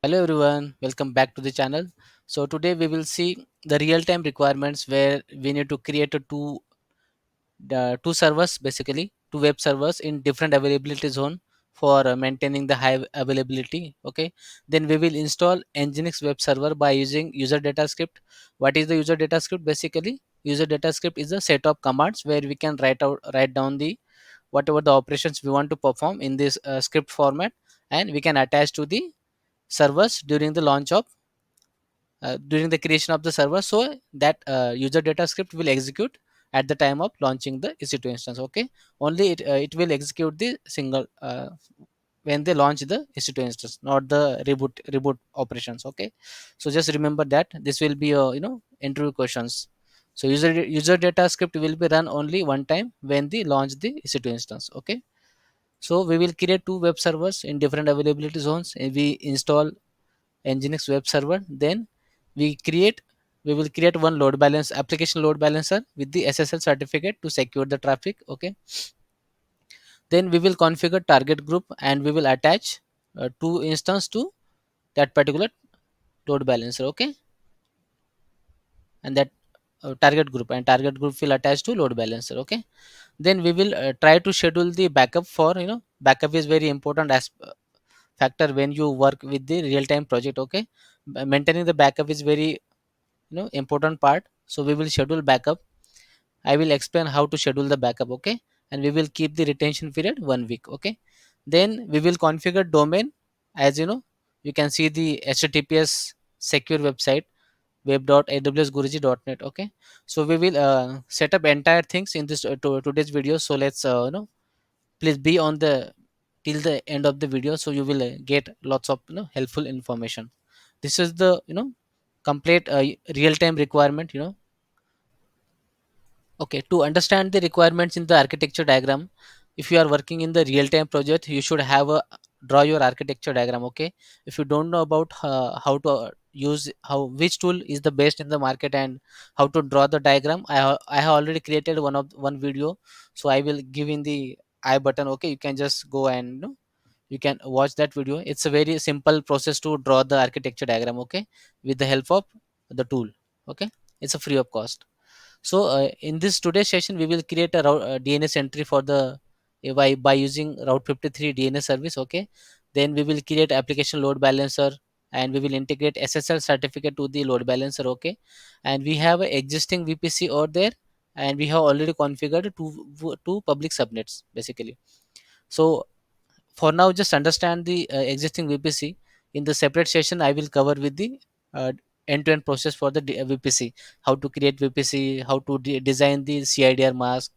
Hello everyone, welcome back to the channel. So today we will see the real-time requirements where we need to create two servers, basically two web servers in different availability zone for maintaining the high availability. Okay, then we will install nginx web server by using user data script. What is the user data script? Basically, user data script is a set of commands where we can write down the whatever the operations we want to perform in this script format, and we can attach to the servers during the creation of the server, so that user data script will execute at the time of launching the EC2 instance. Okay, only it will execute the single when they launch the EC2 instance, not the reboot operations. Okay, so just remember that this will be interview questions. So user data script will be run only one time when they launch the EC2 instance. Okay, so we will create two web servers in different availability zones, and we install nginx web server. Then we create we will create one load balance application load balancer with the ssl certificate to secure the traffic. Okay, then we will configure target group and we will attach two instance to that particular load balancer. Okay, and that target group will attach to load balancer. Okay, then we will try to schedule the backup. For backup is very important as factor when you work with the real time project. Okay, maintaining the backup is very important part, so we will schedule backup. I will explain how to schedule the backup. Okay, and we will keep the retention period 1 week. Okay, then we will configure domain. As you can see the https secure website web.awsguruji.net. Okay, so we will set up entire things in this today's video. So let's please be on the till the end of the video, so you will get lots of helpful information. This is the complete real time requirement. Okay, to understand the requirements in the architecture diagram, if you are working in the real time project, you should have a draw your architecture diagram. Okay, if you don't know about how to use how which tool is the best in the market and how to draw the diagram, I have already created one video, so I will give in the I button. Okay, you can just go and you can watch that video. It's a very simple process to draw the architecture diagram. Okay, with the help of the tool. Okay, it's a free of cost. So in this today's session, we will create a DNS entry for the by using Route 53 DNS service. Okay, then we will create application load balancer and we will integrate SSL certificate to the load balancer. Okay, and we have a existing VPC over there, and we have already configured two public subnets basically. So for now, just understand the existing VPC. In the separate session, I will cover with the uh, end-to-end process for the VPC, how to create VPC, how to design the CIDR mask,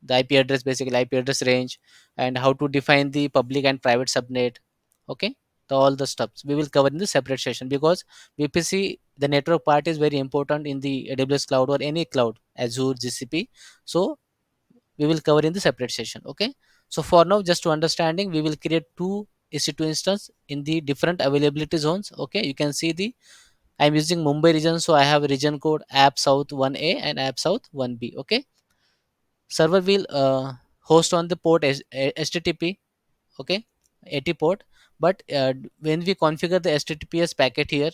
the IP address, basically IP address range, and how to define the public and private subnet. Okay, all the steps we will cover in the separate session, because VPC, the network part, is very important in the AWS cloud or any cloud, Azure, GCP. So we will cover in the separate session. Okay, so for now, just to understanding, we will create two EC2 instance in the different availability zones. Okay, you can see the I'm using Mumbai region, so I have region code app south 1A and app south 1B. Okay, server will host on the port http. Okay, 80 port, but when we configure the https packet here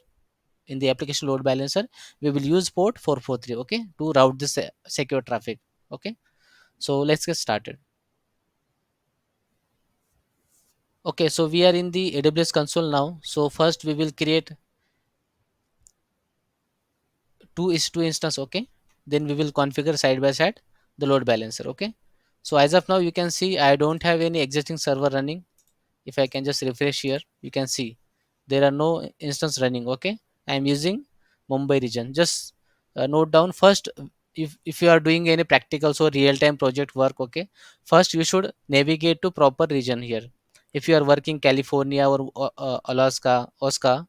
in the application load balancer, we will use port 443. Okay, to route this secure traffic. Okay, so let's get started. Okay, so we are in the AWS console now. So first we will create two is two instance. Okay, then we will configure side by side the load balancer. Okay, so as of now, you can see I don't have any existing server running. If I can just refresh here, you can see there are no instance running. Okay, I am using Mumbai region. Just note down first, if you are doing any practicals or real time project work. Okay, first you should navigate to proper region here. If you are working California or Alaska, Oscar,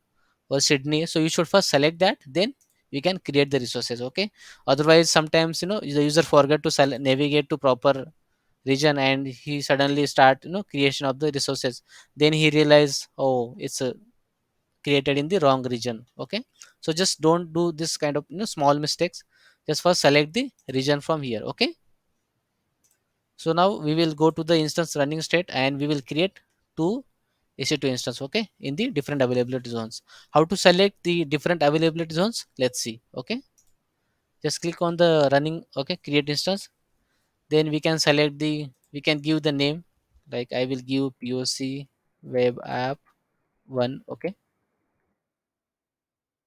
or Sydney, so you should first select that, then you can create the resources. Okay, otherwise sometimes the user forget to navigate to proper region and he suddenly start creation of the resources, then he realize, oh, it's created in the wrong region. Okay, so just don't do this kind of small mistakes. Just first select the region from here. Okay, so now we will go to the instance running state and we will create two EC2 instance, okay, in the different availability zones. How to select the different availability zones, let's see. Okay, just click on the running, okay, create instance. Then we can select the, we can give the name, like I will give POC web app 1. Okay,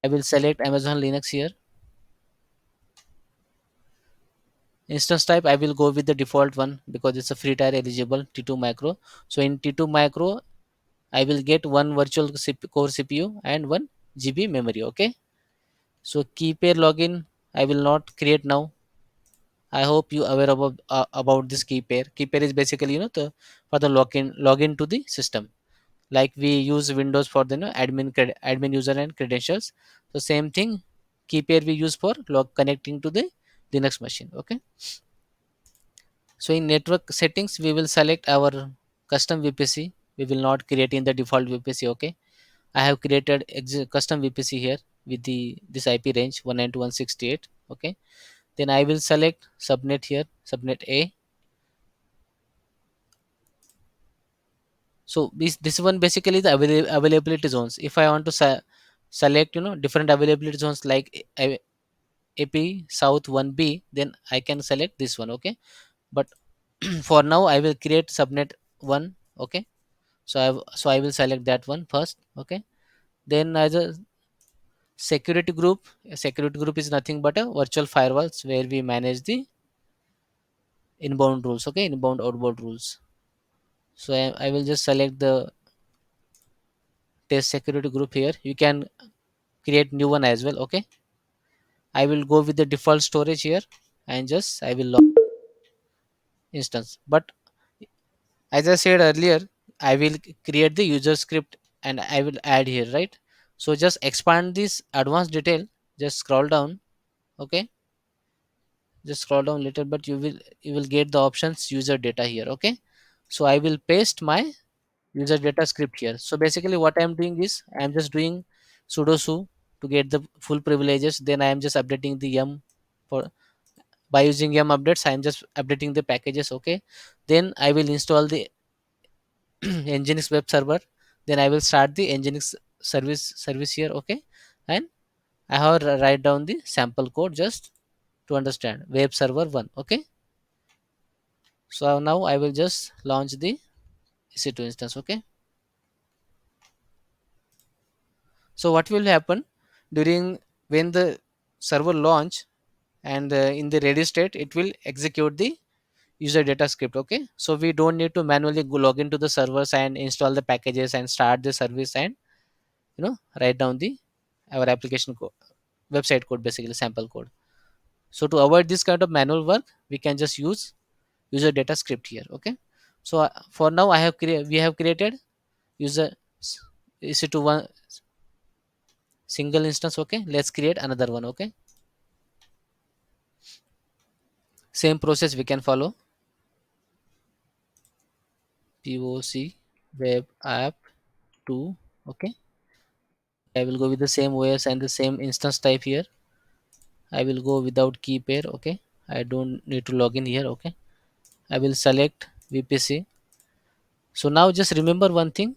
I will select Amazon Linux here. Instance type, I will go with the default one because it's a free tier eligible T2 micro. So in T2 micro, I will get one virtual core CPU and 1 GB memory. Okay. So key pair login, I will not create now. I hope you aware about this key pair. Key pair is basically, the for the login to the system. Like we use Windows for the, admin user and credentials. So same thing, key pair we use for connecting to the Linux machine. Okay. So in network settings, we will select our custom VPC. We will not create in the default VPC. Okay. I have created custom VPC here with the this IP range 192.168. Okay. Then I will select subnet here, subnet A. So this one basically the availability zones. If I want to select, different availability zones like AP South 1B, then I can select this one. Okay. But for now I will create subnet 1. Okay. So I will select that one first. Okay. Then as a security group is nothing but a virtual firewalls where we manage the inbound rules. Okay, inbound outbound rules. So I will just select the test security group here. You can create new one as well. Okay, I will go with the default storage here and just I will log instance. But as I said earlier, I will create the user script and I will add here, right? So just expand this advanced detail, just scroll down. Okay, just scroll down little, but you will get the options user data here. Okay, so I will paste my user data script here. So basically what I am doing is I am just doing sudo su to get the full privileges. Then I am just updating the yum for, by using yum updates, I am just updating the packages. Okay, then I will install the nginx web server. Then I will start the nginx service here. Okay, and I have write down the sample code just to understand web server 1. Okay, so now I will just launch the EC2 instance. Okay, so what will happen during when the server launch and in the ready state, it will execute the user data script. Okay, so we don't need to manually go log into the servers and install the packages and start the service and write down the our application code, website code, basically sample code. So to avoid this kind of manual work, we can just use user data script here. Okay, so for now we have created user EC2 one single instance. Okay, let's create another one. Okay, same process we can follow. POC web app 2. Okay, I will go with the same OS and the same instance type here. I will go without key pair. Okay, I don't need to log in here. Okay, I will select VPC. So now just remember one thing.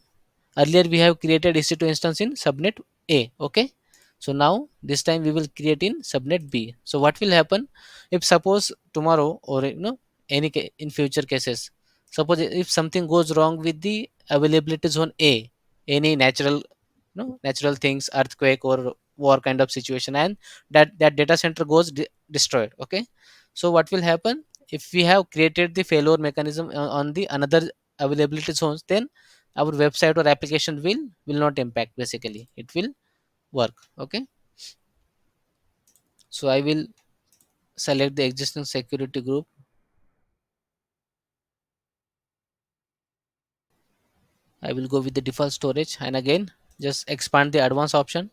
Earlier we have created EC2 instance in subnet A. Okay, so now this time we will create in subnet B. So what will happen if suppose tomorrow or in future cases, suppose if something goes wrong with the availability zone A, any natural things, earthquake or war kind of situation, and that data center goes destroyed. Okay, so what will happen if we have created the failure mechanism on the another availability zones, then our website or application will not impact. Basically it will work. Okay, so I will select the existing security group. I will go with the default storage and again just expand the advanced option.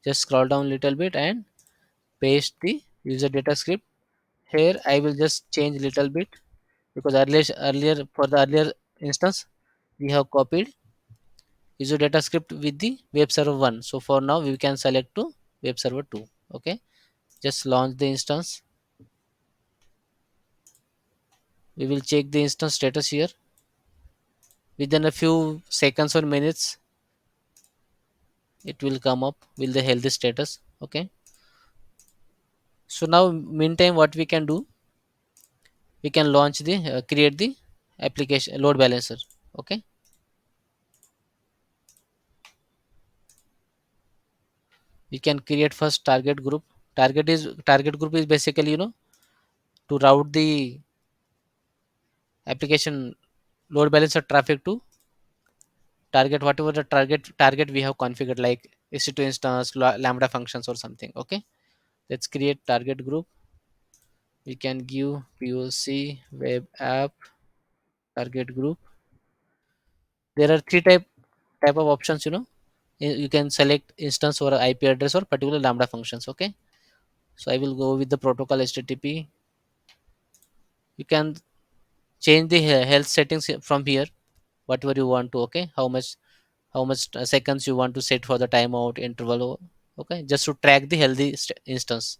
Just scroll down a little bit and paste the user data script. Here I will just change little bit because earlier for the earlier instance we have copied user data script with the web server 1. So for now we can select to web server 2. Okay, just launch the instance. We will check the instance status here. Within a few seconds or minutes, it will come up with the healthy status. Okay. So now meantime what we can do, we can launch the create the application load balancer. Okay. We can create first target group. Target group is basically, to route the application load balancer traffic to target, whatever the target we have configured, like EC2 instance, lambda functions or something. Okay. Let's create target group. We can give POC web app target group. There are three type of options. You can select instance or IP address or particular lambda functions. Okay. So I will go with the protocol HTTP. You can change the health settings from here, whatever you want to. Okay. How much seconds you want to set for the timeout interval. Okay, just to track the healthy instance.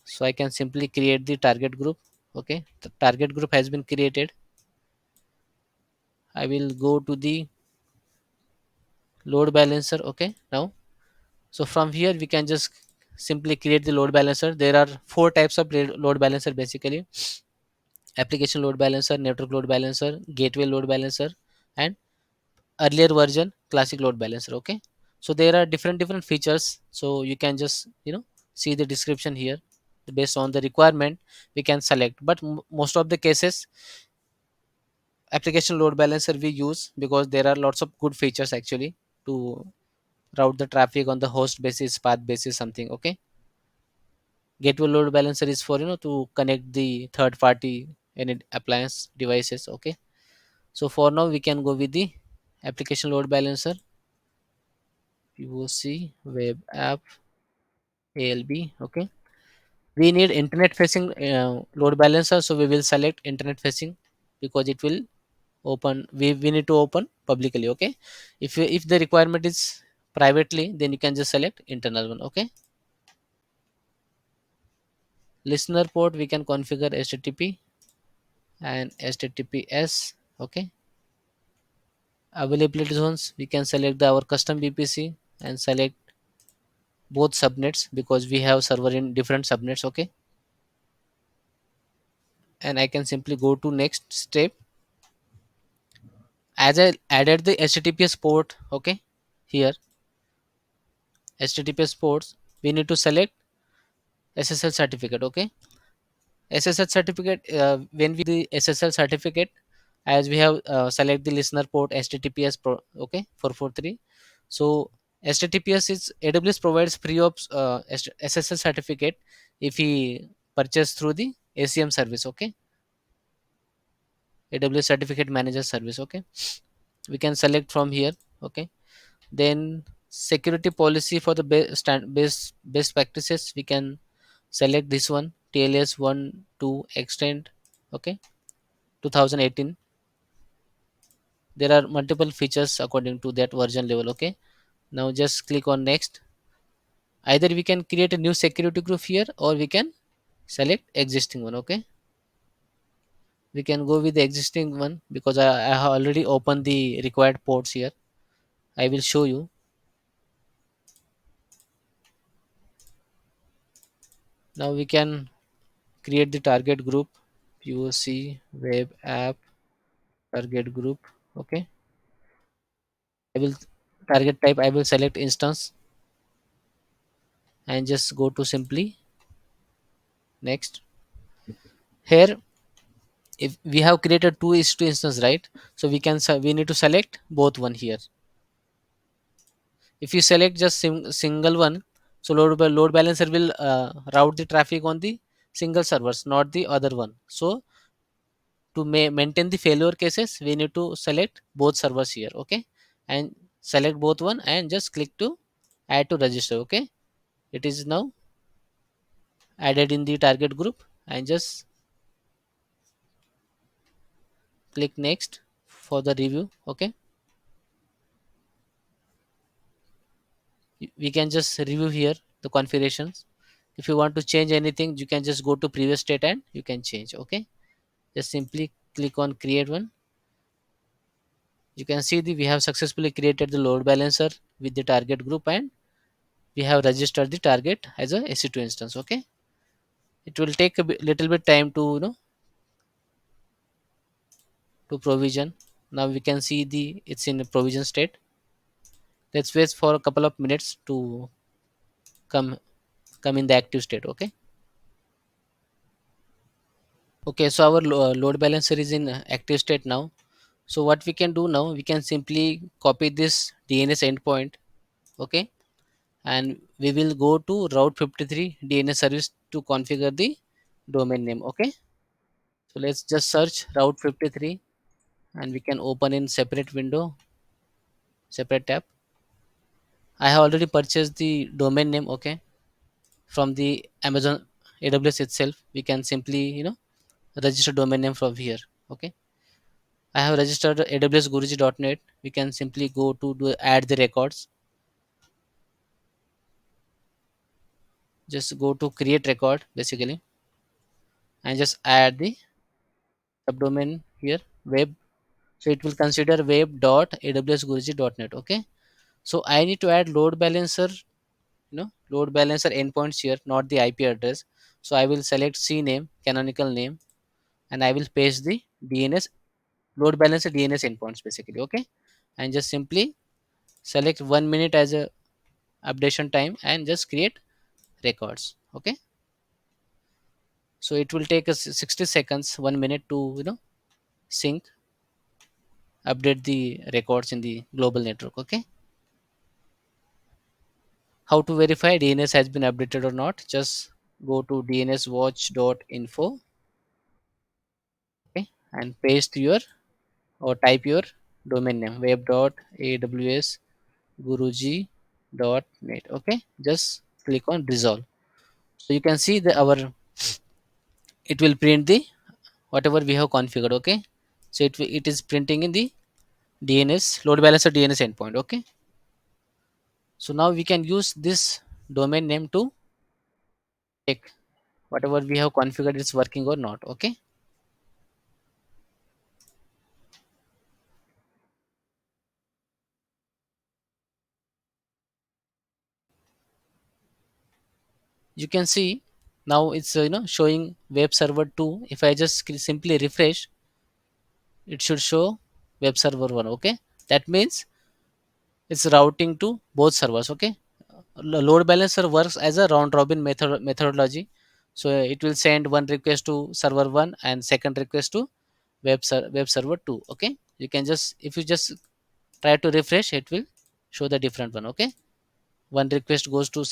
So I can simply create the target group. Okay, the target group has been created. I will go to the load balancer. Okay, now, so from here we can just simply create the load balancer. There are four types of load balancer basically: application load balancer, network load balancer, gateway load balancer, and earlier version classic load balancer. Okay, so there are different features, so you can just see the description here. Based on the requirement we can select, but most of the cases application load balancer we use, because there are lots of good features actually to route the traffic on the host basis, path basis, something. Okay, gateway load balancer is for to connect the third party any appliance devices. Okay, so for now we can go with the application load balancer, POC web app ALB. Okay, we need internet facing load balancer, so we will select internet facing because it will open, we need to open publicly. Okay, if the requirement is privately, then you can just select internal one. Okay, listener port we can configure HTTP and HTTPS. Okay, availability zones we can select our custom VPC and select both subnets because we have server in different subnets. Okay, and I can simply go to next step. As I added the HTTPS port, okay, here HTTPS ports, we need to select SSL certificate. Okay, SSL certificate, when we the SSL certificate, as we have select the listener port HTTPS pro. Okay, 443. So HTTPS is AWS provides free of SSL certificate if we purchase through the ACM service. Okay, AWS certificate manager service. Okay, we can select from here. Okay, then security policy for the best practices, we can select this one, TLS 1 2 extend. Okay, 2018. There are multiple features according to that version level. Okay, now just click on next. Either we can create a new security group here or we can select existing one. Okay, we can go with the existing one because I have already opened the required ports here. I will show you. Now we can create the target group, POC web app target group. Okay, I will target type, I will select instance and just go to simply next. Here, if we have created two is to instance, right? So we can we need to select both one here. If you select just single one, so load balancer will route the traffic on the single servers, not the other one. So to maintain the failure cases, we need to select both servers here. Okay, and select both one and just click to add to register. Okay, it is now added in the target group and just click next for the review. Okay, we can just review here the configurations. If you want to change anything, you can just go to previous state and you can change. Okay, just simply click on create one. You can see the we have successfully created the load balancer with the target group, and we have registered the target as a EC2 instance. Okay, it will take a little bit time to to provision. Now we can see the it's in a provision state. Let's wait for a couple of minutes to come come in the active state. Okay. Okay, so our load balancer is in active state now. So what we can do now, we can simply copy this DNS endpoint. Okay, and we will go to route 53 DNS service to configure the domain name. Okay, so let's just search route 53, and we can open in separate window, separate tab. I have already purchased the domain name. Okay, from the Amazon AWS itself. We can simply register domain name from here. Okay, I have registered AWS Guruji.net. We can simply go to add the records. Just go to create record basically, and just add the subdomain here, web. So it will consider web.awsguruji.net. Okay, so I need to add load balancer, load balancer endpoints here, not the IP address. So I will select cname, canonical name, and I will paste the DNS load balancer DNS endpoints basically. Okay, and just simply select 1 minute as a updation time and just create records. Okay, so it will take us 60 seconds, 1 minute to sync, update the records in the global network. Okay, how to verify DNS has been updated or not? Just go to dnswatch.info. Okay, and paste your or type your domain name, web.awsguruji.net. Okay, just click on resolve. So you can see the our it will print the whatever we have configured. Okay, so it is printing in the DNS load balancer DNS endpoint. Okay, so now we can use this domain name to check whatever we have configured is working or not. Okay, you can see now it's showing web server 2. If I just simply refresh, it should show web server 1. Okay, that means it's routing to both servers. Okay, load balancer works as a round robin methodology. So it will send one request to server 1 and second request to web server 2. Okay, you can just if you just try to refresh, it will show the different one. Okay, one request goes to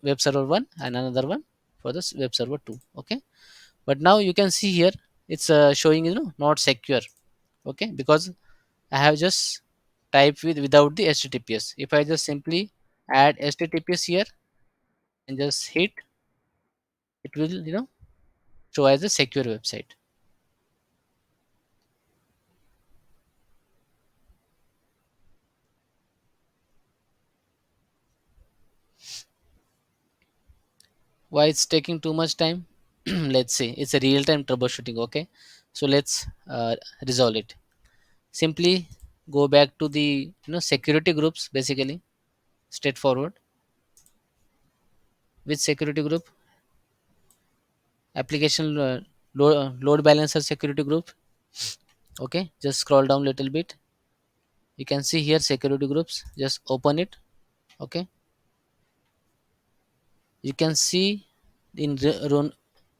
web server 1 and another one for this web server 2. Okay, but now you can see here it's showing not secure. Okay, because I have just typed without the https. If I just simply add https here and just hit, it will show as a secure website. Why it's taking too much time? Let's see, it's a real time troubleshooting. Okay, so let's resolve it. Simply go back to the security groups basically, straightforward. With security group, application load balancer security group. Okay, just scroll down little bit. You can see here security groups, just open it. Okay, you can see in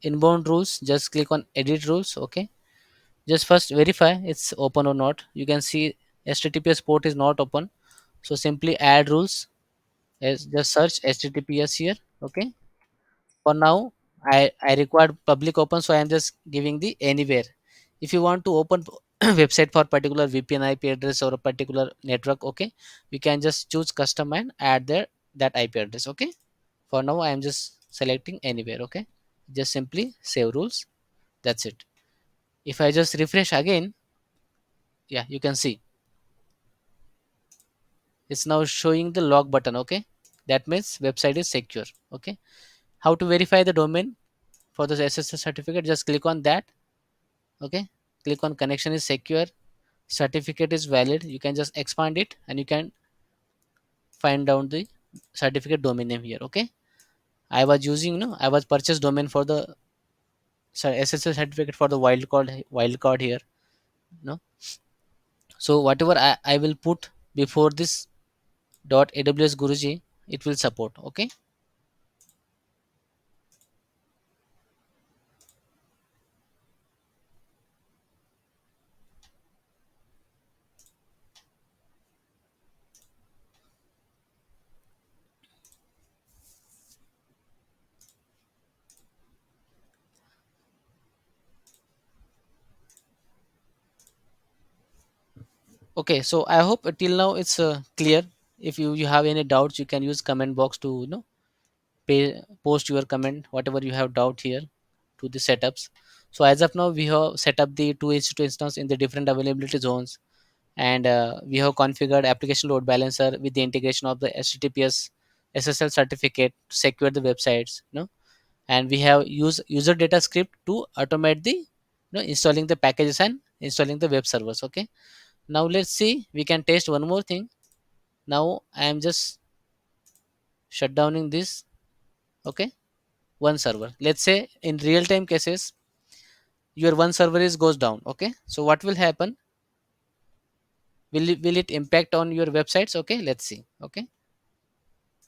inbound rules, just click on edit rules. Okay, just first verify it's open or not. You can see https port is not open, so simply add rules. As just search https here. Okay, for now I required public open, so I am just giving the anywhere. If you want to open website for particular VPN IP address or a particular network, okay, we can just choose custom and add there that IP address. Okay, for now I am just selecting anywhere. Okay, just simply save rules, that's it. If I just refresh again, yeah, you can see it's now showing the log button. Okay, that means website is secure. Okay, how to verify the domain for the SSL certificate? Just click on that. Okay, click on connection is secure, certificate is valid, you can just expand it and you can find down the certificate domain name here. Okay, I was using, I was purchased domain for the SSL certificate for the wildcard here. No, so whatever I will put before this dot AWS Guruji, it will support. Okay. Okay, so I hope till now it's clear. If you have any doubts, you can use comment box to post your comment whatever you have doubt here to the setups. So as of now, we have set up the 2 instance in the different availability zones, and we have configured application load balancer with the integration of the HTTPS SSL certificate to secure the websites. And we have used user data script to automate the installing the packages and installing the web servers. Okay, now let's see, we can test one more thing. Now I am just shutdowning this. Okay, one server. Let's say in real time cases, your one server is goes down. Okay, so what will happen? Will it impact on your websites? Okay, let's see. Okay,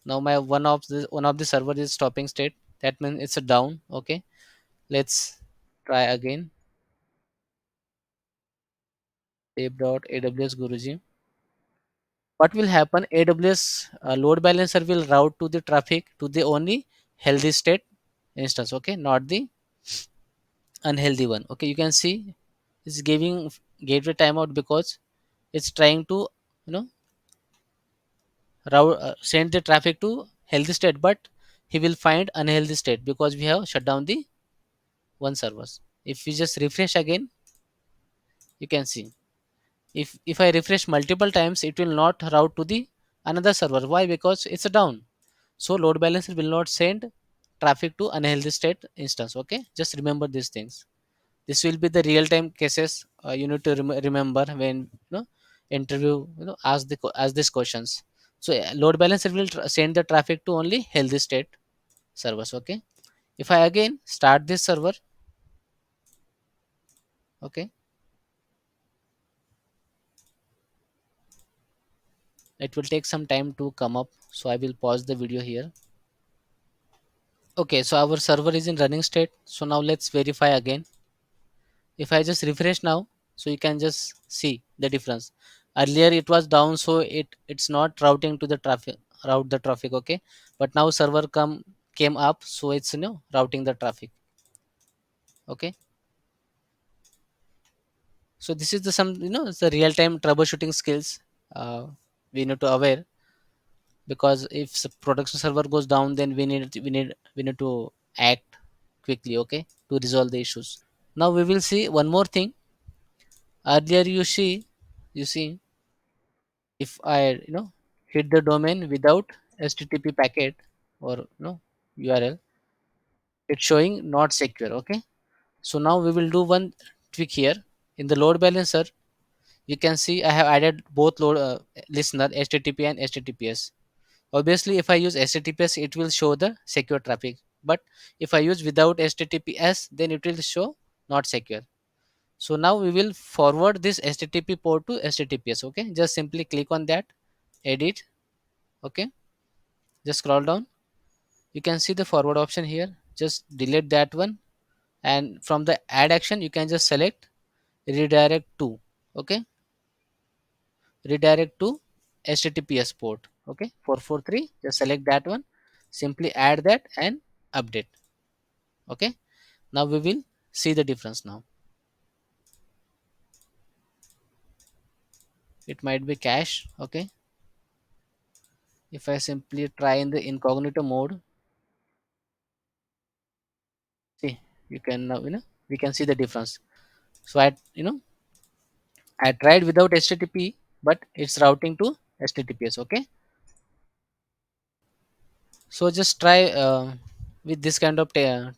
now my one of the server is stopping state. That means it's a down. Okay, let's try again. App.aws Guruji. What will happen? AWS load balancer will route to the traffic to the only healthy state instance. Okay, not the unhealthy one. Okay, you can see it's giving gateway timeout because it's trying to you know send the traffic to healthy state, but he will find unhealthy state because we have shut down the one servers. If we just refresh again, you can see if I refresh multiple times, it will not route to the another server. Why? Because it's a down. So load balancer will not send traffic to unhealthy state instance. Okay, just remember these things. This will be the real time cases you need to remember when interview ask these questions. So load balancer will send the traffic to only healthy state servers. Okay, if I again start this server, okay, it will take some time to come up, so I will pause the video here. Okay, so our server is in running state. So now let's verify again. If I just refresh now, so you can just see the difference. Earlier it was down, so it's not routing to the traffic, route the traffic. Okay, but now server come came up, so it's routing the traffic. Okay, so this is the some it's the real time troubleshooting skills we need to aware, because if production server goes down, then we need to act quickly. Okay, to resolve the issues. Now we will see one more thing. Earlier you see if I hit the domain without HTTP packet or URL, it's showing not secure. Okay, so now we will do one tweak here. In the load balancer, you can see I have added both load listener HTTP and HTTPS. Obviously if I use HTTPS, it will show the secure traffic, but if I use without HTTPS, then it will show not secure. So now we will forward this HTTP port to HTTPS. Okay, just simply click on that, edit. Okay, just scroll down. You can see the forward option here. Just delete that one, and from the add action, you can just select redirect to. Okay, redirect to HTTPS port. Okay, 443. Just select that one. Simply add that and update. Okay, now we will see the difference now. It might be cache. Okay, if I simply try in the incognito mode, see, you can now we can see the difference. So I tried without HTTP, but it's routing to HTTPS. Okay, so just try with this kind of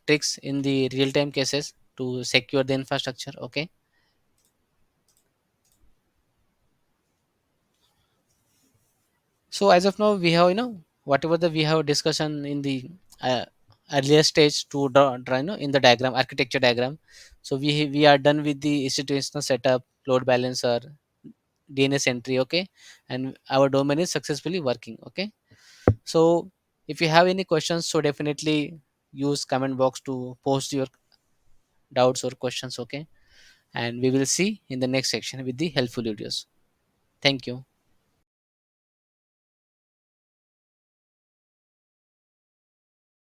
tricks in the real time cases to secure the infrastructure. Okay, So as of now we have, whatever the we have discussion in the uh, earlier stage to draw, in the diagram, architecture diagram. So we are done with the EC2 instance setup, load balancer, DNS entry, okay, and our domain is successfully working, okay. So if you have any questions, so definitely use comment box to post your doubts or questions, okay. And we will see in the next section with the helpful videos. Thank you.